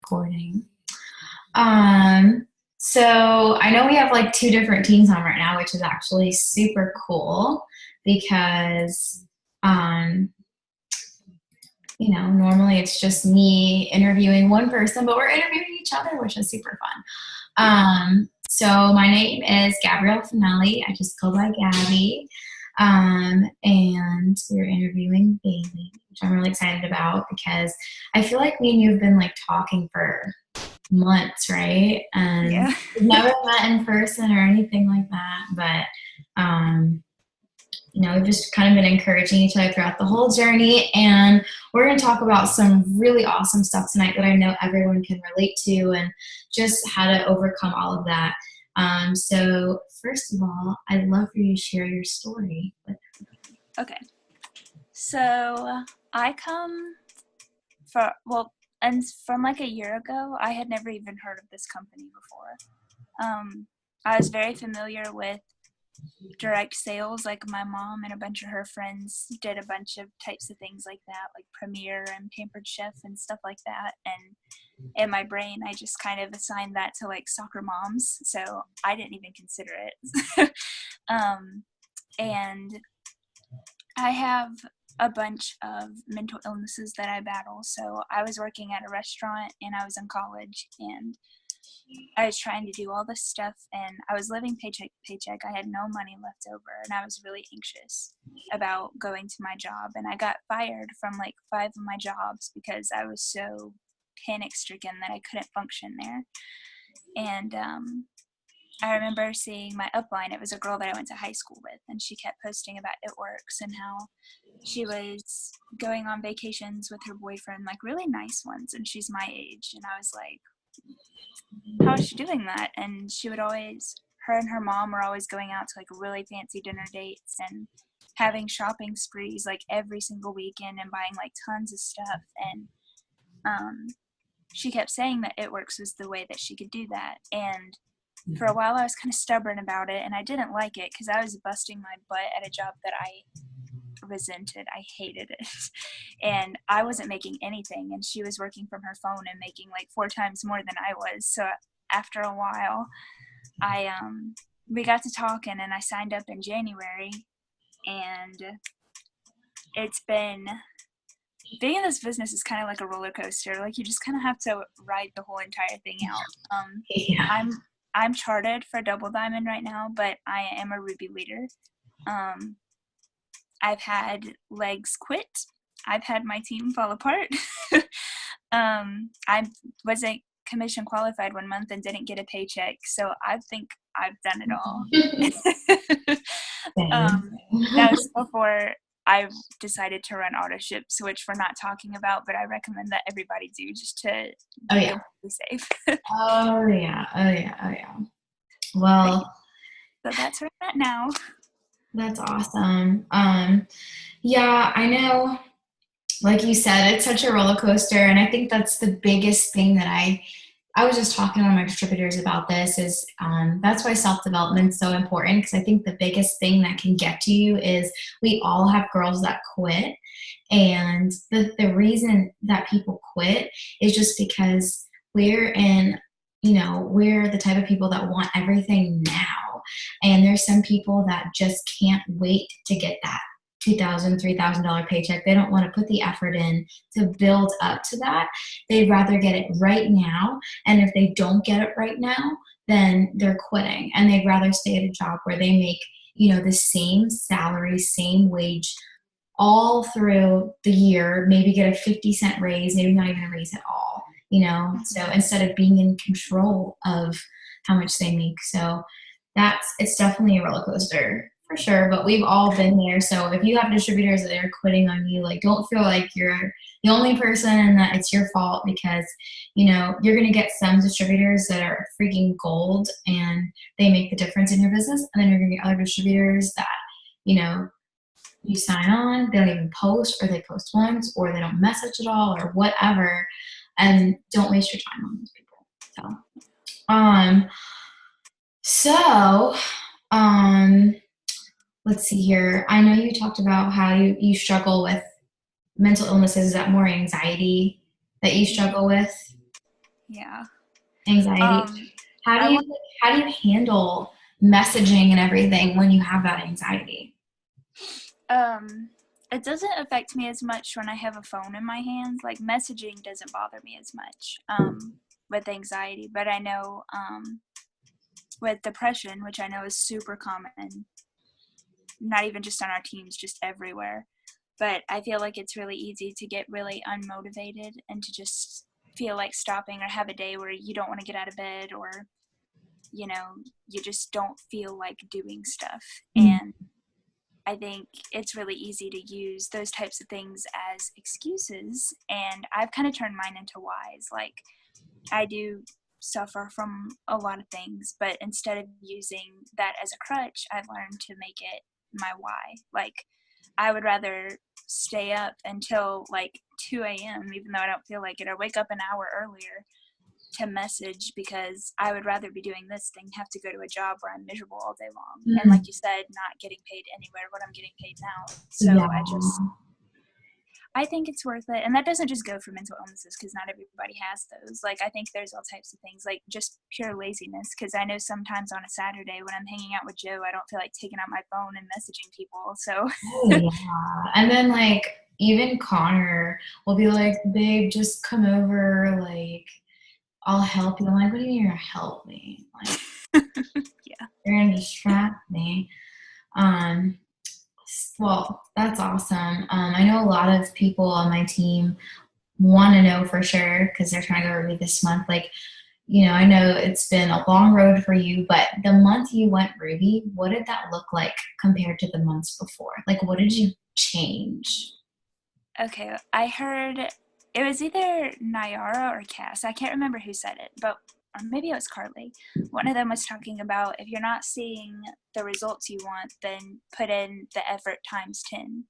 recording. So I know we have like two different teams on right now, which is actually super cool because, normally it's just me interviewing one person, but we're interviewing each other, which is super fun. So my name is Gabrielle Finelli. I just go by Gabby. And we're interviewing Bailey, which I'm really excited about because I feel like me and you have been like talking for months, right? And Yeah. we've never met in person or anything like that, but we've just kind of been encouraging each other throughout the whole journey. And we're going to talk about some really awesome stuff tonight that I know everyone can relate to and just how to overcome all of that. So first of all, I'd love for you to share your story with everybody. Okay. So I come and from like a year ago, I had never even heard of this company before. I was very familiar with direct sales. Like my mom and a bunch of her friends did a bunch of types of things like that, like Premier and Pampered Chef and stuff like that. And in my brain, I just kind of assigned that to like soccer moms. So I didn't even consider it. And I have a bunch of mental illnesses that I battle. So I was working at a restaurant and I was in college and I was trying to do all this stuff and I was living paycheck to paycheck. I had no money left over and I was really anxious about going to my job. And I got fired from like 5 of my jobs because I was so panic stricken that I couldn't function there. And I remember seeing my upline. It was a girl that I went to high school with, and she kept posting about It Works and how she was going on vacations with her boyfriend, like really nice ones, and she's my age. And I was like, how is she doing that? And her and her mom were always going out to like really fancy dinner dates and having shopping sprees like every single weekend and buying like tons of stuff. And she kept saying that It Works was the way that she could do that. And for a while I was kind of stubborn about it and I didn't like it because I was busting my butt at a job that I resented. I hated it. And I wasn't making anything and she was working from her phone and making like 4 times more than I was. So after a while we got to talking and I signed up in January, and it's been, being in this business is kind of like a roller coaster. Like you just kind of have to ride the whole entire thing out. Yeah. I'm charted for Double Diamond right now, but I am a Ruby leader. I've had legs quit. I've had my team fall apart. I wasn't commission qualified 1 month and didn't get a paycheck, so I think I've done it all. That was before I decided to run auto ships, which we're not talking about, but I recommend that everybody do just to be safe. Oh yeah. Well, so that's where I'm at now. That's awesome. Yeah, I know, like you said, it's such a roller coaster. And I think that's the biggest thing that I was just talking to one of my distributors about this is that's why self-development is so important, because I think the biggest thing that can get to you is we all have girls that quit. And the reason that people quit is just because we're the type of people that want everything now. And there's some people that just can't wait to get that $2,000, $3,000 paycheck. They don't want to put the effort in to build up to that. They'd rather get it right now. And if they don't get it right now, then they're quitting. And they'd rather stay at a job where they make, the same salary, same wage all through the year, maybe get a 50-cent raise, maybe not even a raise at all. So instead of being in control of how much they make. So it's definitely a roller coaster for sure, but we've all been there. So if you have distributors that are quitting on you, like, don't feel like you're the only person and that it's your fault, because, you're going to get some distributors that are freaking gold and they make the difference in your business. And then you're going to get other distributors that, you sign on, they don't even post, or they post once, or they don't message at all, or whatever. And don't waste your time on those people. Let's see here. I know you talked about how you struggle with mental illnesses. Is that more anxiety that you struggle with? Yeah. Anxiety. Um, How do I you want. how do you handle messaging and everything when you have that anxiety? It doesn't affect me as much when I have a phone in my hand. Like messaging doesn't bother me as much. With anxiety, but I know with depression, which I know is super common, not even just on our teams, just everywhere. But I feel like it's really easy to get really unmotivated and to just feel like stopping or have a day where you don't want to get out of bed, or you know, you just don't feel like doing stuff. Mm. And I think it's really easy to use those types of things as excuses. And I've kind of turned mine into whys. Like, I do suffer from a lot of things, but instead of using that as a crutch, I've learned to make it my why. Like, I would rather stay up until like 2 a.m., even though I don't feel like it, or wake up an hour earlier to message, because I would rather be doing this than have to go to a job where I'm miserable all day long. And like Mm. you said, not getting paid anywhere what I'm getting paid now. Yeah. So I think it's worth it. And that doesn't just go for mental illnesses, because not everybody has those. Like, I think there's all types of things, like just pure laziness. Because I know sometimes on a Saturday when I'm hanging out with Joe, I don't feel like taking out my phone and messaging people. So, Oh, yeah. And then like even Connor will be like, babe, just come over, like I'll help you. I'm like, what do you mean you're gonna help me? Like yeah. you're gonna distract me. Um, well, that's awesome. I know a lot of people on my team want to know for sure because they're trying to go Ruby this month. Like, I know it's been a long road for you, but the month you went Ruby, what did that look like compared to the months before? Like, what did you change? Okay. I heard it was either Nayara or Cass. I can't remember who said it, but or maybe it was Carly. One of them was talking about, if you're not seeing the results you want, then put in the effort times 10.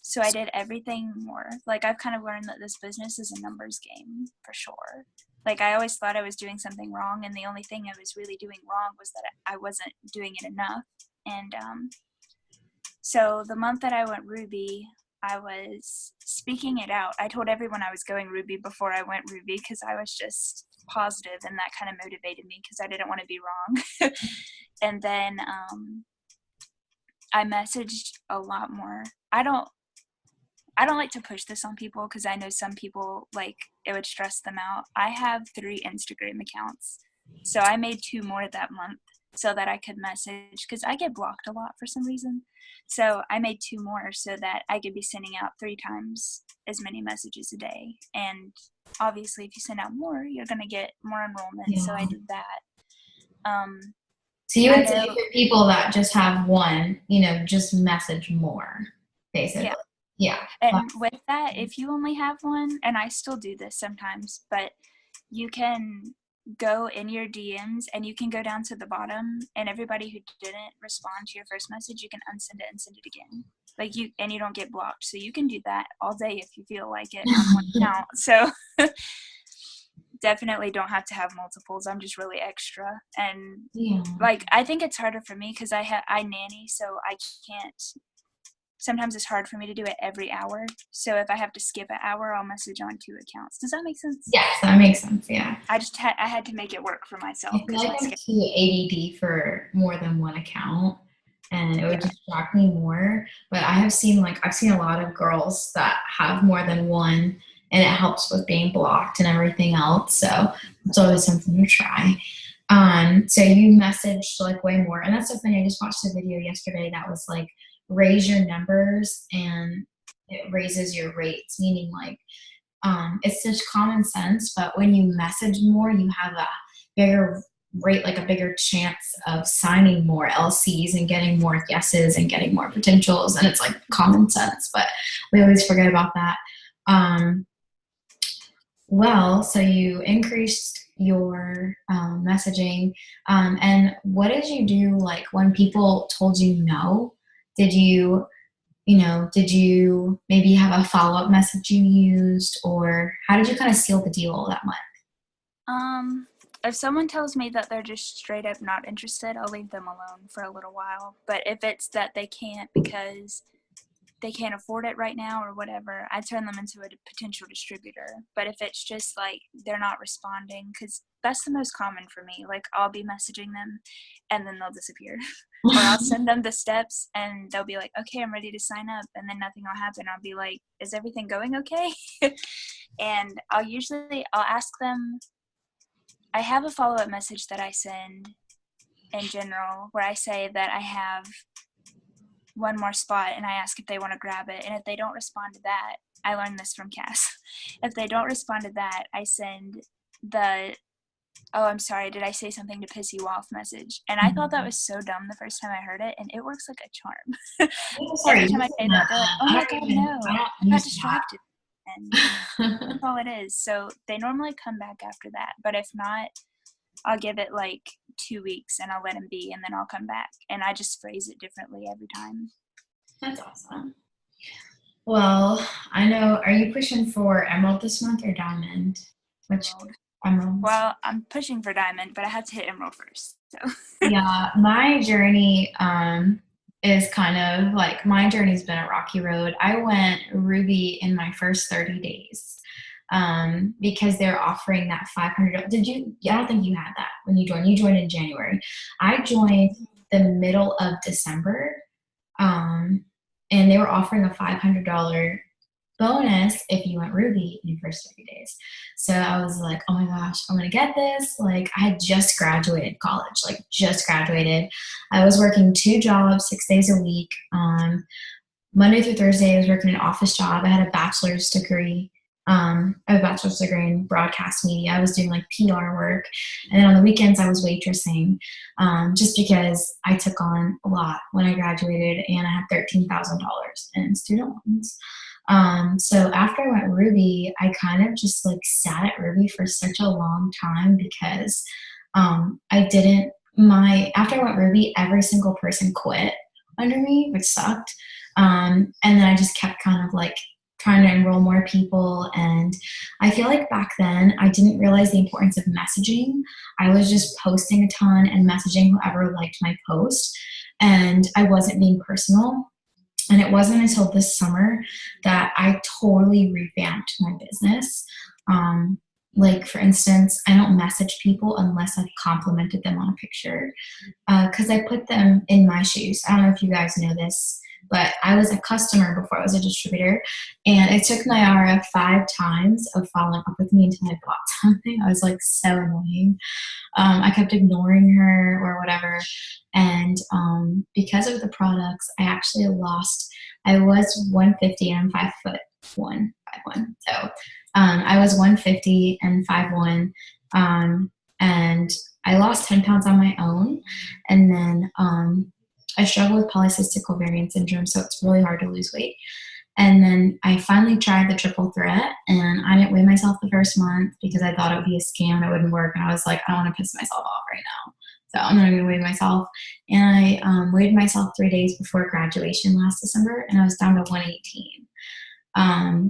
So I did everything more. Like, I've kind of learned that this business is a numbers game for sure. Like, I always thought I was doing something wrong, and the only thing I was really doing wrong was that I wasn't doing it enough. And so the month that I went Ruby, I was speaking it out. I told everyone I was going Ruby before I went Ruby, because I was just positive, and that kind of motivated me because I didn't want to be wrong. And then I messaged a lot more. I don't like to push this on people, because I know some people, like, it would stress them out. I have 3 Instagram accounts. So I made 2 more that month so that I could message, because I get blocked a lot for some reason. So I made 2 more so that I could be sending out 3 times as many messages a day. And obviously, if you send out more, you're going to get more enrollment. So I Yeah. did that. Um, So you I would say know, for people that just have one, just message more, basically. yeah. Yeah. And with that, if you only have one, and I still do this sometimes, but you can go in your DMs and you can go down to the bottom, and everybody who didn't respond to your first message, you can unsend it and send it again. Like, you don't get blocked. So you can do that all day if you feel like it on one account. So definitely don't have to have multiples. I'm just really extra. And Yeah. like, I think it's harder for me because I nanny, so I can't. Sometimes it's hard for me to do it every hour. So if I have to skip an hour, I'll message on 2 accounts. Does that make sense? Yes, that makes sense. Yeah. I had to make it work for I myself feel because like my I'm schedule. too ADD for more than one account, and it would Yeah. distract me more. But I've seen a lot of girls that have more than one, and it helps with being blocked and everything else. So it's always something to try. So you messaged like way more, and that's so funny. I just watched a video yesterday that was like raise your numbers and it raises your rates, meaning like it's such common sense, but when you message more, you have a bigger rate, like a bigger chance of signing more LCs and getting more yeses and getting more potentials. And it's like common sense, but we always forget about that. Um, so you increased your messaging. And what did you do like when people told you no? Did did you maybe have a follow-up message you used, or how did you kind of seal the deal that month? If someone tells me that they're just straight up not interested, I'll leave them alone for a little while. But if it's that they can't because they can't afford it right now or whatever, I turn them into a potential distributor. But if it's just like they're not responding, because that's the most common for me. Like I'll be messaging them and then they'll disappear. Or I'll send them the steps and they'll be like, okay, I'm ready to sign up. And then nothing will happen. I'll be like, is everything going okay? And I'll ask them, I have a follow-up message that I send in general where I say that I have one more spot and I ask if they want to grab it. And if they don't respond to that, I learned this from Cass. If they don't respond to that, I send the, oh, I'm sorry, did I say something to piss you off message? And I thought that was so dumb the first time I heard it, and it works like a charm. Sorry, Every time I say that, they're like, oh my God, no, I got distracted. And that's all it is. So they normally come back after that. But if not, I'll give it like 2 weeks and I'll let him be, and then I'll come back. And I just phrase it differently every time. That's awesome. Well, I know, are you pushing for Emerald this month or Diamond? Which Emerald? Well, I'm pushing for Diamond, but I have to hit Emerald first. So yeah, my journey is kind of like, my journey's been a rocky road. I went Ruby in my first 30 days. Because they're offering that $500. Did you? I don't think you had that when you joined. You joined in January. I joined the middle of December, and they were offering a $500 bonus if you went Ruby in your first 30 days. So I was like, oh my gosh, I'm gonna get this. Like, I had just graduated college, like just graduated. I was working 2 jobs, 6 days a week. Monday through Thursday, I was working an office job. I had a bachelor's degree. I have a bachelor's degree in broadcast media. I was doing like PR work. And then on the weekends, I was waitressing, just because I took on a lot when I graduated and I had $13,000 in student loans. So after I went Ruby, I kind of just like sat at Ruby for such a long time because after I went Ruby, every single person quit under me, which sucked. And then I just kept kind of like trying to enroll more people. And I feel like back then I didn't realize the importance of messaging. I was just posting a ton and messaging whoever liked my post, and I wasn't being personal. And it wasn't until this summer that I totally revamped my business. Like, for instance, I don't message people unless I've complimented them on a picture, because I put them in my shoes. I don't know if you guys know this, but I was a customer before I was a distributor, and it took Nyara 5 times of following up with me until I bought something. I was like so annoying. I kept ignoring her or whatever. And because of the products, I was 150 and I'm 5'1", 5'1". So I was 150 and 5'1", and I lost 10 pounds on my own. And then I struggle with polycystic ovarian syndrome, so it's really hard to lose weight. And then I finally tried the triple threat, and I didn't weigh myself the first month because I thought it would be a scam. It wouldn't work. And I was like, I don't want to piss myself off right now. So I'm not going to weigh myself. And I weighed myself 3 days before graduation last December, and I was down to 118.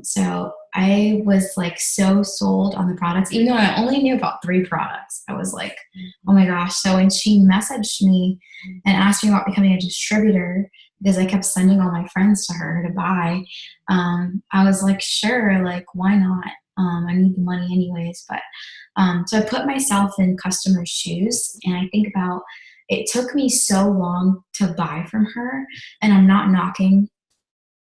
So I was like so sold on the products, even though I only knew about 3 products. I was like, oh my gosh. So when she messaged me and asked me about becoming a distributor, because I kept sending all my friends to her to buy, I was like, sure, like, why not? I need the money anyways. But so I put myself in customers' shoes, and I think about, it took me so long to buy from her, and I'm not knocking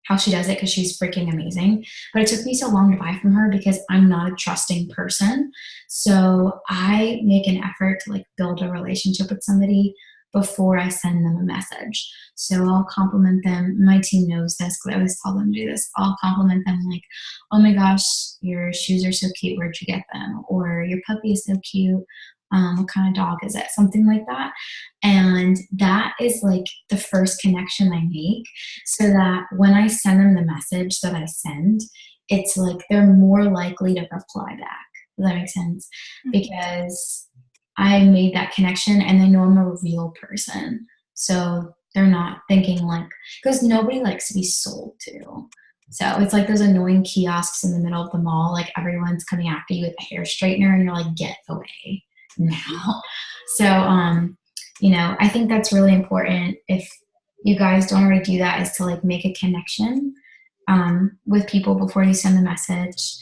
how she does it because she's freaking amazing. But it took me so long to buy from her because I'm not a trusting person. So I make an effort to like build a relationship with somebody before I send them a message. So I'll compliment them. My team knows this because I always tell them to do this. I'll compliment them like, oh my gosh, your shoes are so cute. Where'd you get them? Or your puppy is so cute. What kind of dog is it? Something like that. And that is like the first connection I make, so that when I send them the message that I send, it's like they're more likely to reply back. Does that make sense? Because I made that connection and they know I'm a real person. So they're not thinking like, because nobody likes to be sold to. So it's like those annoying kiosks in the middle of the mall, like everyone's coming after you with a hair straightener and you're like, get away now. So, I think that's really important. If you guys don't already do that, is to like make a connection with people before you send the message.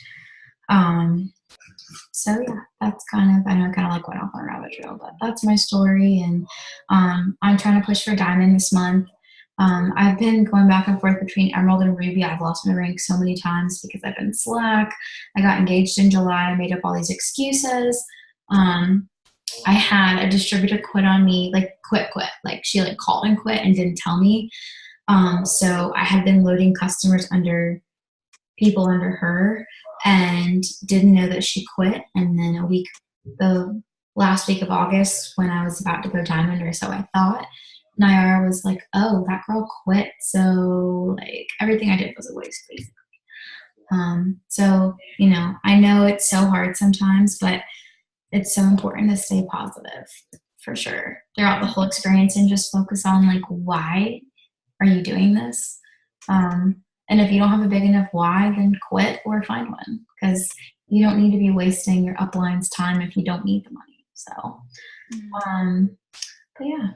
So yeah, that's kind of, I know I kind of like went off on a rabbit trail, but that's my story. And I'm trying to push for diamond this month. I've been going back and forth between emerald and ruby. I've lost my ring so many times because I've been slack. I got engaged in July. I made up all these excuses. I had a distributor quit on me, like quit. Like she like called and quit and didn't tell me. So I had been loading customers under people under her and didn't know that she quit. And then the last week of August, when I was about to go diamond, or so I thought, Nayara was like, oh, that girl quit. So like everything I did was a waste, basically. So, you know, I know it's so hard sometimes, but it's so important to stay positive for sure throughout the whole experience and just focus on like, why are you doing this? And if you don't have a big enough why, then quit or find one, because you don't need to be wasting your upline's time if you don't need the money. So, but yeah.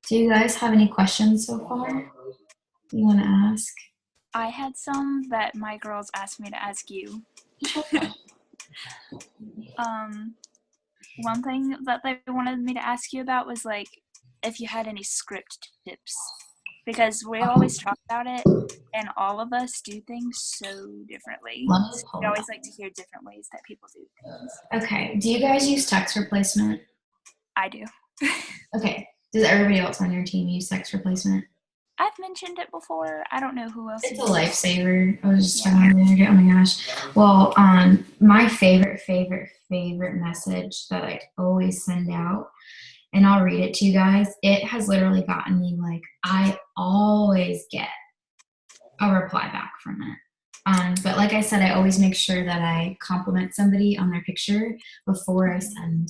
Do you guys have any questions so far you want to ask? I had some that my girls asked me to ask you. One thing that they wanted me to ask you about was like if you had any script tips, because we always talk about it and all of us do things so differently. So we always like to hear different ways that people do things. Okay. Do you guys use text replacement? I do. Okay. Does everybody else on your team use text replacement? I've mentioned it before. I don't know who else. It's a lifesaver. I was just talking the other day. Oh my gosh. Well, my favorite message that I always send out, and I'll read it to you guys. It has literally gotten me like, I always get a reply back from it. But like I said, I always make sure that I compliment somebody on their picture before I send.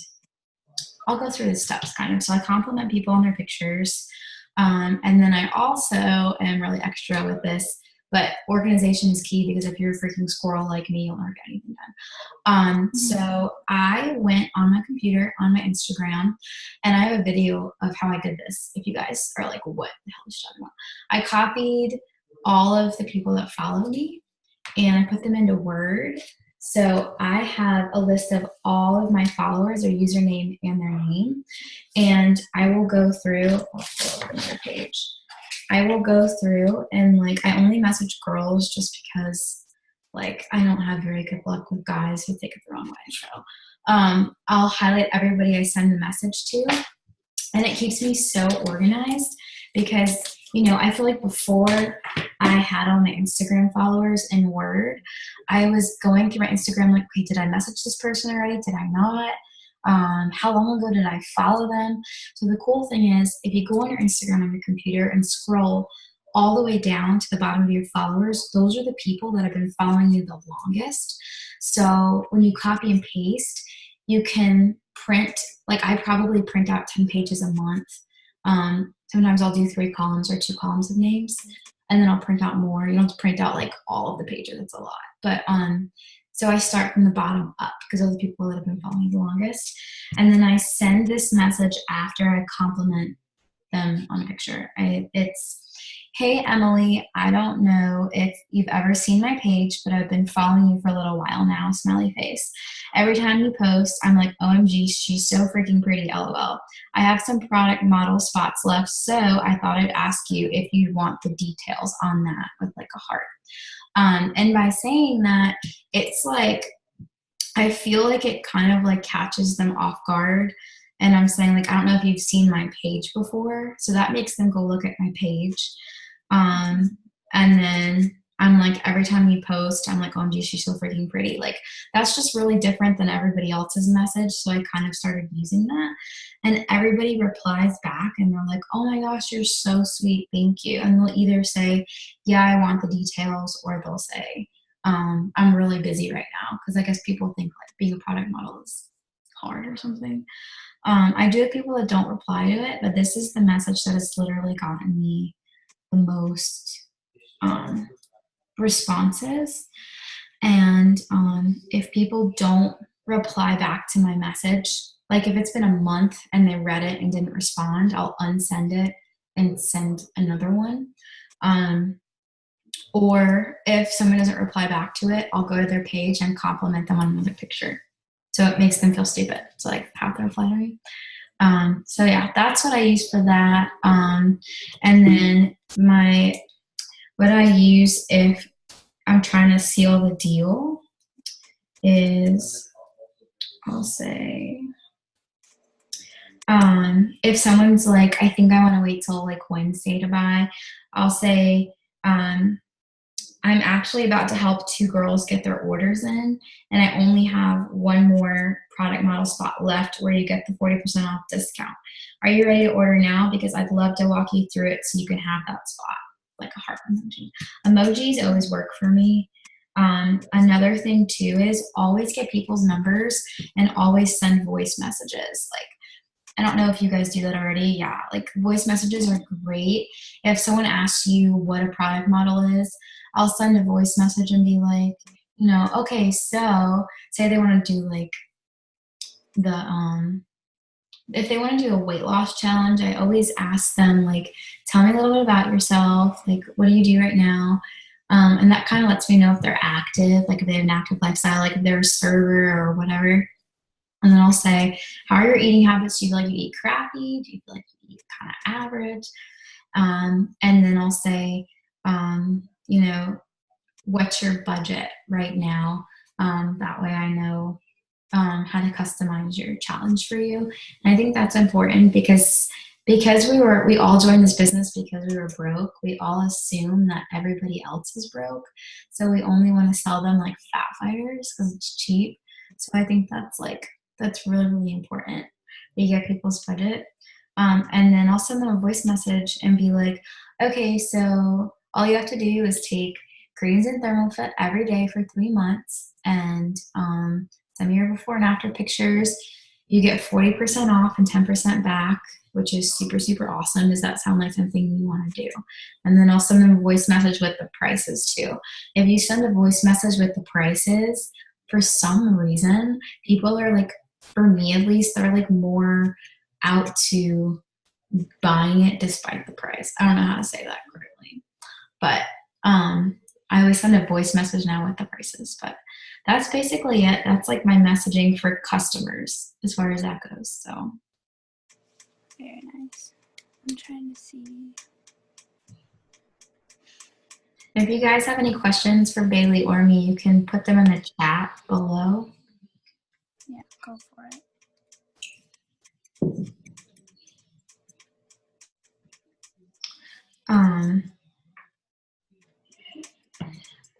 I'll go through the steps kind of. So I compliment people on their pictures. And then I also am really extra with this, but organization is key, because if you're a freaking squirrel like me, you'll never get anything done. So I went on my computer, on my Instagram, and I have a video of how I did this. If you guys are like, what the hell is she talking about? I copied all of the people that follow me and I put them into Word. So I have a list of all of my followers, their username and their name, and I will go through, I'll open another page. I will go through and like, I only message girls just because like I don't have very good luck with guys who take it the wrong way. So I'll highlight everybody I send the message to, and it keeps me so organized because, you know, I feel like before I had all my Instagram followers in Word, I was going through my Instagram like, okay, did I message this person already? Did I not? How long ago did I follow them? So the cool thing is, if you go on your Instagram on your computer and scroll all the way down to the bottom of your followers, those are the people that have been following you the longest. So when you copy and paste, you can print, like I probably print out 10 pages a month. Sometimes I'll do 3 columns or 2 columns of names, and then I'll print out more. You don't have to print out like all of the pages. It's a lot. But so I start from the bottom up because those are the people that have been following the longest. And then I send this message after I compliment them on a picture. It's, hey, Emily, I don't know if you've ever seen my page, but I've been following you for a little while now, smiley face. Every time you post, I'm like, OMG, she's so freaking pretty, LOL. I have some product model spots left, so I thought I'd ask you if you'd want the details on that with like a heart. And by saying that, it's like, I feel like it kind of like catches them off guard. And I'm saying like, I don't know if you've seen my page before. So that makes them go look at my page. And then I'm like, every time you post, I'm like, oh, geez, she's so freaking pretty. Like, that's just really different than everybody else's message. So I kind of started using that. And everybody replies back and they're like, oh my gosh, you're so sweet. Thank you. And they'll either say, yeah, I want the details, or they'll say, I'm really busy right now. Because I guess people think like being a product model is hard or something. I do have people that don't reply to it, but this is the message that has literally gotten me the most responses. And if people don't reply back to my message, like if it's been a month and they read it and didn't respond, I'll unsend it and send another one. Or if someone doesn't reply back to it, I'll go to their page and compliment them on another picture. So it makes them feel stupid. So like have to reply to me. So yeah, that's what I use for that. And then what I use if I'm trying to seal the deal is, I'll say, if someone's like, I think I want to wait till like Wednesday to buy, I'll say, I'm actually about to help 2 girls get their orders in, and I only have one more product model spot left where you get the 40% off discount. Are you ready to order now? Because I'd love to walk you through it so you can have that spot, like a heart emoji. Emojis always work for me. Another thing too is always get people's numbers and always send voice messages. Like, I don't know if you guys do that already. Yeah, like voice messages are great. If someone asks you what a product model is, I'll send a voice message and be like, okay, so say they want to do like if they want to do a weight loss challenge, I always ask them like, tell me a little bit about yourself. Like, what do you do right now? And that kind of lets me know if they're active, like if they have an active lifestyle, like if they're a server or whatever. And then I'll say, how are your eating habits? Do you feel like you eat crappy? Do you feel like you eat kind of average? And then I'll say, what's your budget right now? That way I know how to customize your challenge for you. And I think that's important because we all joined this business because we were broke. We all assume that everybody else is broke. So we only want to sell them like fat fighters because it's cheap. So I think that's really, really important. You get people's budget. And then I'll send them a voice message and be like, okay, so all you have to do is take Greens and ThermoFit every day for 3 months and send me your before and after pictures. You get 40% off and 10% back, which is super, super awesome. Does that sound like something you want to do? And then I'll send them a voice message with the prices too. If you send a voice message with the prices, for some reason, people are like, for me at least, they're like more out to buying it despite the price. I don't know how to say that correctly, but I always send a voice message now with the prices, but that's basically it. That's like my messaging for customers as far as that goes. So very nice. I'm trying to see. If you guys have any questions for Bailey or me, you can put them in the chat below. Yeah, go for it.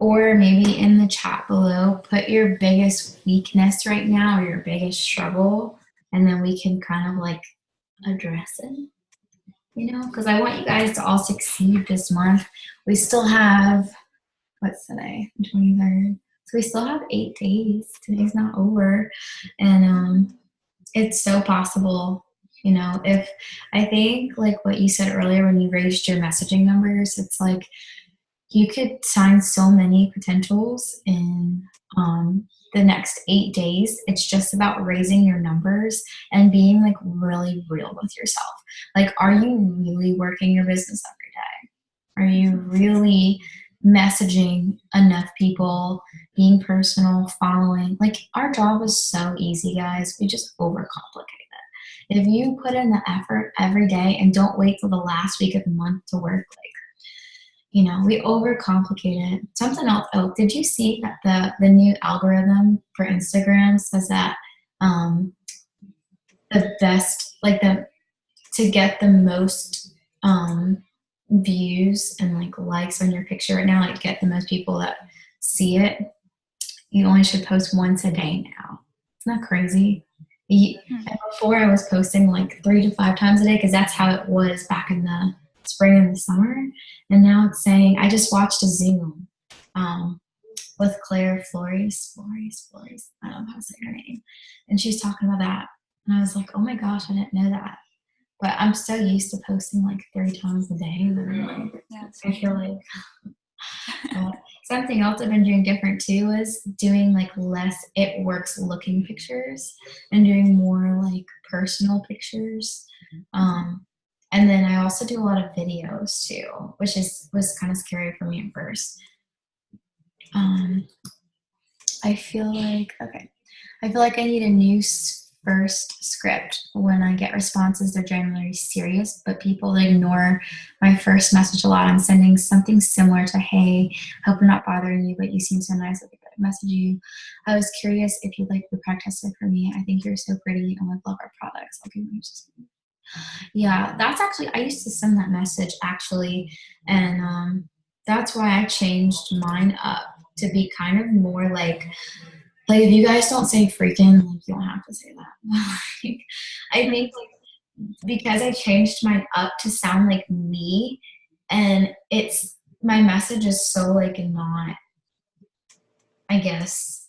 Or maybe in the chat below, put your biggest weakness right now or your biggest struggle, and then we can kind of like address it, because I want you guys to all succeed this month. We still have, what's today? The 23rd. So we still have 8 days. Today's not over. And it's so possible, if I think like what you said earlier when you raised your messaging numbers, it's like you could sign so many potentials in the next 8 days. It's just about raising your numbers and being like really real with yourself. Like, are you really working your business every day? Are you really messaging enough people, being personal, following? Like, our job is so easy, guys. We just overcomplicate it. If you put in the effort every day and don't wait till the last week of the month to work, we overcomplicate it. Something else. Oh, did you see that the new algorithm for Instagram says that the best, to get the most views and like likes on your picture right now, like get the most people that see it, you only should post once a day now. Isn't that crazy? And before I was posting like 3 to 5 times a day because that's how it was back in the spring and the summer. And now it's saying, I just watched a Zoom with Claire Flores. I don't know how to say her name. And she's talking about that. And I was like, oh my gosh, I didn't know that. But I'm so used to posting like 3 times a day that I'm like, I feel like something else I've been doing different too is doing like less it works looking pictures and doing more like personal pictures. And then I also do a lot of videos too, which was kind of scary for me at first. I feel like, okay. I feel like I need a new first script. When I get responses, they're generally serious, but people ignore my first message a lot. I'm sending something similar to, hey, hope I'm not bothering you, but you seem so nice. I think I message you. I was curious if you'd like to be product tester for me. I think you're so pretty and would love our products. I'll give you yeah, that's actually, I used to send that message actually, and that's why I changed mine up to be kind of more like if you guys don't say freaking, like you don't have to say that. Like, I think like because I changed mine up to sound like me, and it's my message is so like not, I guess,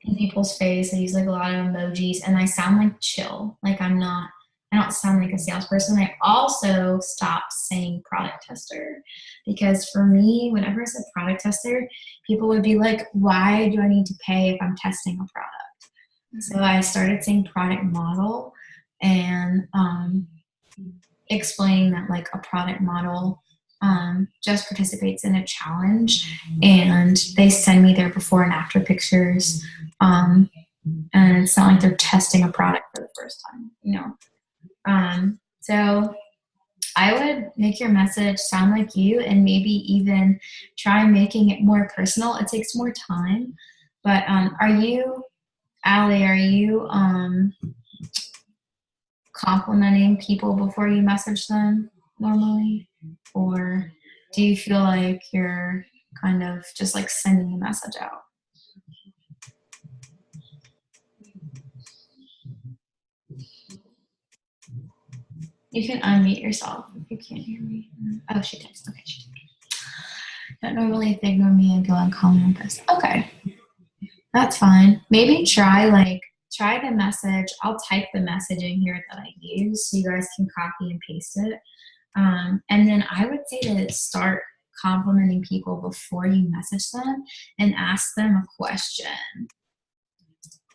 in people's face. I use like a lot of emojis, and I sound like chill. Like I don't sound like a salesperson. I also stopped saying product tester because for me, whenever I said product tester, people would be like, why do I need to pay if I'm testing a product? So I started saying product model and explaining that like a product model just participates in a challenge, and they send me their before and after pictures. And it's not like they're testing a product for the first time, you know. So I would make your message sound like you, and maybe even try making it more personal. It takes more time, but are you, Allie, are you complimenting people before you message them normally? Or do you feel like you're kind of just like sending a message out? You can unmute yourself if you can't hear me. Oh, she texted. Okay, she did. Don't normally if they ignore me and go and comment on this. Okay, that's fine. Maybe try the message. I'll type the message in here that I use so you guys can copy and paste it. And then I would say to start complimenting people before you message them and ask them a question.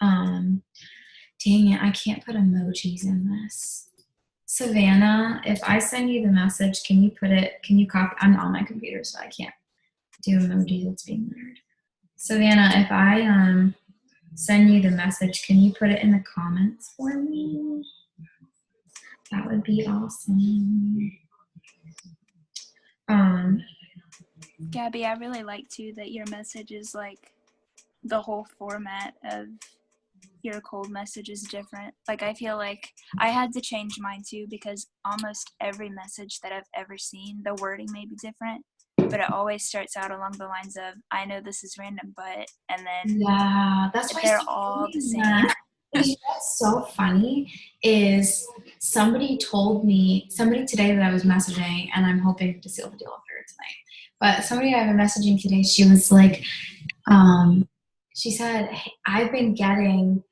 Dang it, I can't put emojis in this. Savannah, if I send you the message, can you copy? I'm on my computer, so I can't do emojis. It's being weird. Savannah, if I send you the message, can you put it in the comments for me? That would be awesome. Gabby, I really like too that your message is like the whole format of your cold message is different. Like I feel like I had to change mine too because almost every message that I've ever seen, the wording may be different, but it always starts out along the lines of, I know this is random, but, and then yeah, that's why they're all the same. What's so funny is somebody today that I was messaging, and I'm hoping to seal the deal with her tonight, but somebody I've been messaging today, she was like, she said, hey, I've been getting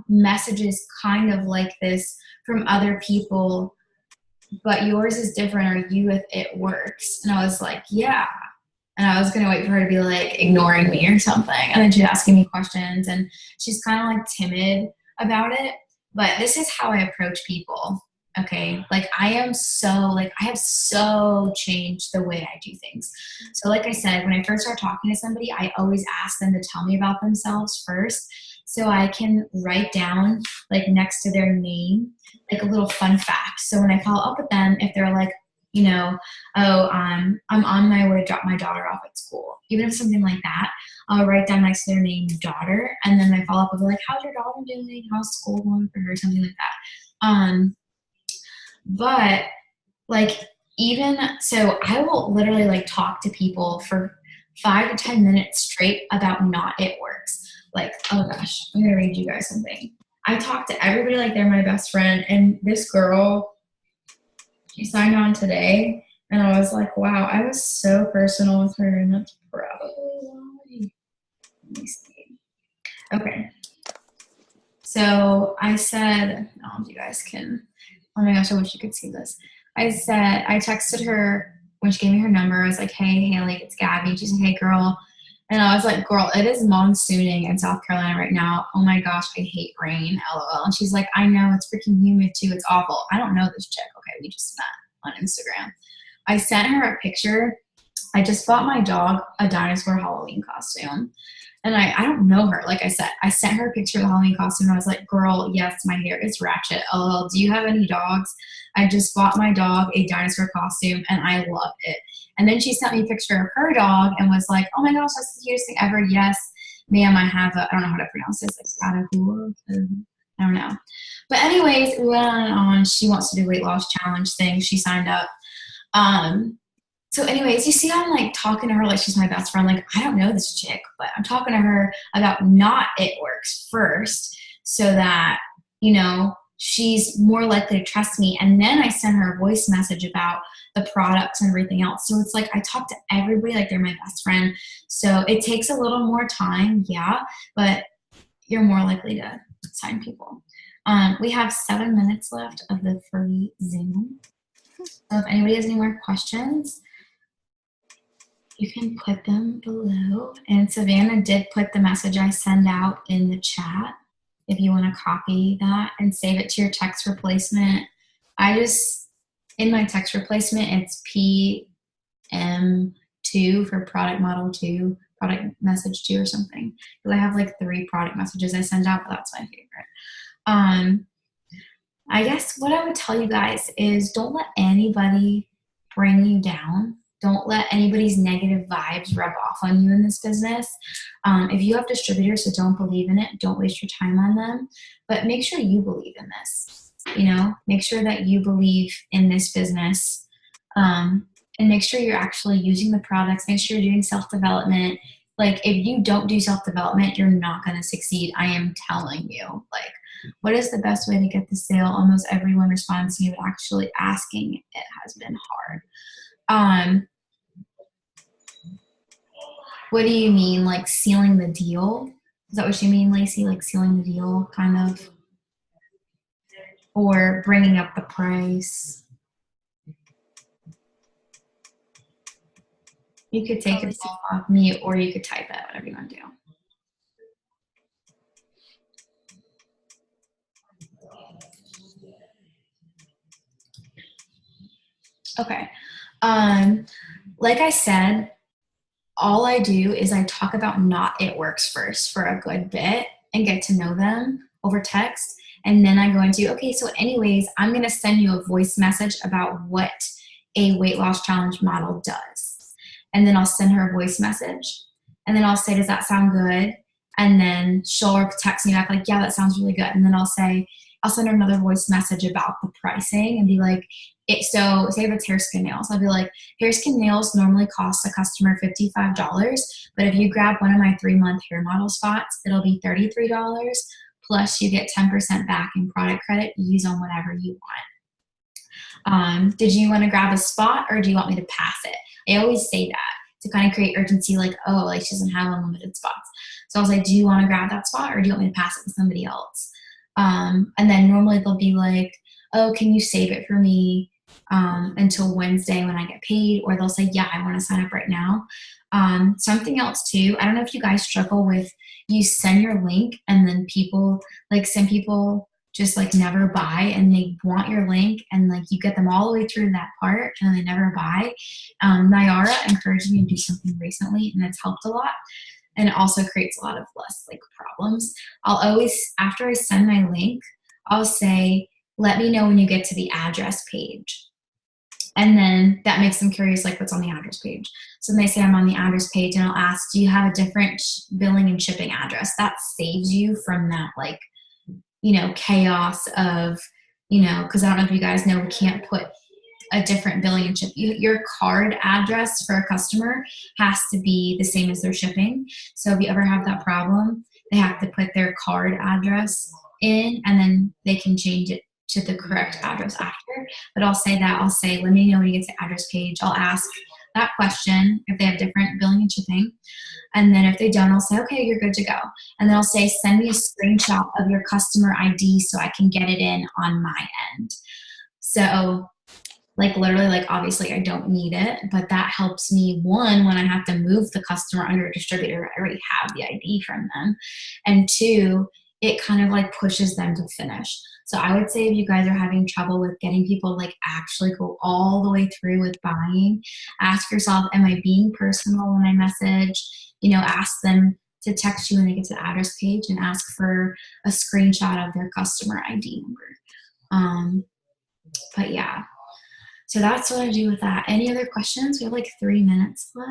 messages kind of like this from other people, but yours is different, or you with it works. And I was like, yeah. And I was going to wait for her to be like ignoring me or something. And then she's asking me questions, and she's kind of like timid about it. But this is how I approach people. Okay. Like I have so changed the way I do things. So like I said, when I first start talking to somebody, I always ask them to tell me about themselves first, so I can write down like next to their name, like a little fun fact. So when I follow up with them, if they're like, you know, oh, I'm on my way to drop my daughter off at school. Even if something like that, I'll write down next to their name, daughter, and then I follow up with like, how's your daughter doing? How's school going for her? Something like that. But like even so, I will literally like talk to people for 5 to 10 minutes straight about not it works. Like, oh gosh, I'm gonna read you guys something. I talk to everybody like they're my best friend, and this girl, she signed on today, and I was like, wow, I was so personal with her, and that's probably why. Let me see. Okay. So I said, you guys can, oh my gosh, I wish you could see this. I texted her when she gave me her number. I was like, hey, Haley, it's Gabby. She said, hey, girl. And I was like, girl, it is monsooning in South Carolina right now. Oh my gosh, I hate rain, LOL. And she's like, I know, it's freaking humid too. It's awful. I don't know this chick, okay? we just met on Instagram. I sent her a picture. I just bought my dog a dinosaur Halloween costume. And I don't know her. Like I said, I sent her a picture of the Halloween costume. And I was like, girl, yes, my hair is ratchet. LOL, do you have any dogs? I just bought my dog a dinosaur costume and I love it. And then she sent me a picture of her dog and was like, oh my gosh, that's the cutest thing ever. Yes, ma'am, I have I don't know how to pronounce this. Like, I don't know. But anyways, we went on and on. She wants to do weight loss challenge thing. She signed up. So anyways, you see, I'm like talking to her like she's my best friend. Like, I don't know this chick, but I'm talking to her about not It Works first so that, you know, she's more likely to trust me. And then I send her a voice message about the products and everything else. So it's like I talk to everybody like they're my best friend. So it takes a little more time, yeah, but you're more likely to sign people. We have 7 minutes left of the free Zoom. So if anybody has any more questions, you can put them below. And Savannah did put the message I send out in the chat if you want to copy that and save it to your text replacement. In my text replacement, it's PM2 for product model 2, product message 2 or something. Because I have like 3 product messages I send out, but that's my favorite. I guess what I would tell you guys is don't let anybody bring you down. Don't let anybody's negative vibes rub off on you in this business. If you have distributors that don't believe in it, don't waste your time on them. But make sure you believe in this. You know, make sure that you believe in this business. And make sure you're actually using the products. Make sure you're doing self-development. Like, if you don't do self-development, you're not going to succeed. I am telling you. Like, what is the best way to get the sale? Almost everyone responds to you actually asking. It has been hard. What do you mean, like sealing the deal? Is that what you mean, Lacey? Like sealing the deal, kind of? Or bringing up the price? You could take it off mute, or you could type it, whatever you want to do. Okay. Like I said, all I do is I talk about not It Works first for a good bit and get to know them over text. And then I go into, okay, so anyways, I'm going to send you a voice message about what a weight loss challenge model does. And then I'll send her a voice message. And then I'll say, does that sound good? And then she'll text me back like, yeah, that sounds really good. And then I'll send her another voice message about the pricing and be like, so say if it's hair, skin, nails, I'll be like, hair, skin, nails normally costs a customer $55, but if you grab one of my 3-month hair model spots, it'll be $33, plus you get 10% back in product credit you use on whatever you want. Did you want to grab a spot or do you want me to pass it? I always say that to kind of create urgency, like, oh, like she doesn't have unlimited spots. So I was like, do you want to grab that spot or do you want me to pass it to somebody else? And then normally they'll be like, oh, can you save it for me until Wednesday when I get paid? Or they'll say, yeah, I want to sign up right now. Something else too, I don't know if you guys struggle with, you send your link and then some people just like never buy and they want your link and like you get them all the way through that part and they never buy. Nyara encouraged me to do something recently and it's helped a lot. And it also creates a lot of less like problems. I'll always, after I send my link, I'll say, let me know when you get to the address page. And then that makes them curious, like what's on the address page. So then they say I'm on the address page and I'll ask, do you have a different billing and shipping address? That saves you from that like, chaos of, because I don't know if you guys know, we can't put a different billing and ship. Your card address for a customer has to be the same as their shipping. So if you ever have that problem, they have to put their card address in and then they can change it to the correct address after. But I'll say, let me know when you get to the address page. I'll ask that question if they have different billing and shipping. And then if they don't, I'll say, okay, you're good to go. And then I'll say, send me a screenshot of your customer ID so I can get it in on my end. So literally, obviously I don't need it, but that helps me, one, when I have to move the customer under a distributor, I already have the ID from them. And two, it kind of pushes them to finish. So I would say if you guys are having trouble with getting people like actually go all the way through with buying, ask yourself, am I being personal when I message? You know, ask them to text you when they get to the address page and ask for a screenshot of their customer ID number. But yeah, so that's what I do with that. Any other questions? We have like 3 minutes left.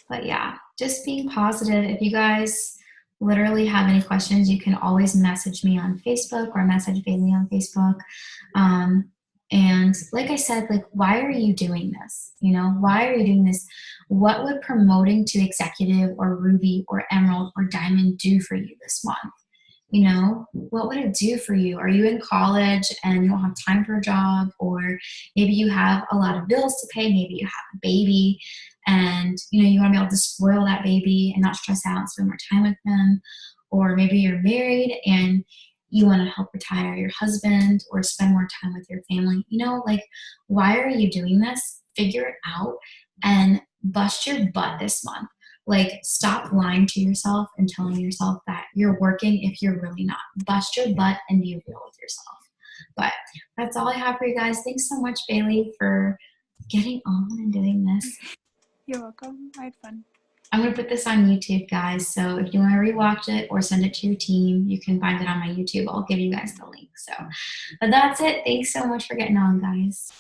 But yeah, just being positive. If you guys literally have any questions, you can always message me on Facebook or message Bailey on Facebook. And like I said, like, why are you doing this? You know, why are you doing this? What would promoting to executive or Ruby or Emerald or Diamond do for you this month? You know, what would it do for you? Are you in college and you don't have time for a job? Or maybe you have a lot of bills to pay. Maybe you have a baby and, you know, you want to be able to spoil that baby and not stress out and spend more time with them. Or maybe you're married and you want to help retire your husband or spend more time with your family. You know, like, why are you doing this? Figure it out and bust your butt this month. Like, stop lying to yourself and telling yourself that you're working if you're really not. Bust your butt and be real with yourself. But that's all I have for you guys. Thanks so much, Bailey, for getting on and doing this. You're welcome. I had fun. I'm going to put this on YouTube, guys. So if you want to rewatch it or send it to your team, you can find it on my YouTube. I'll give you guys the link. So, but that's it. Thanks so much for getting on, guys.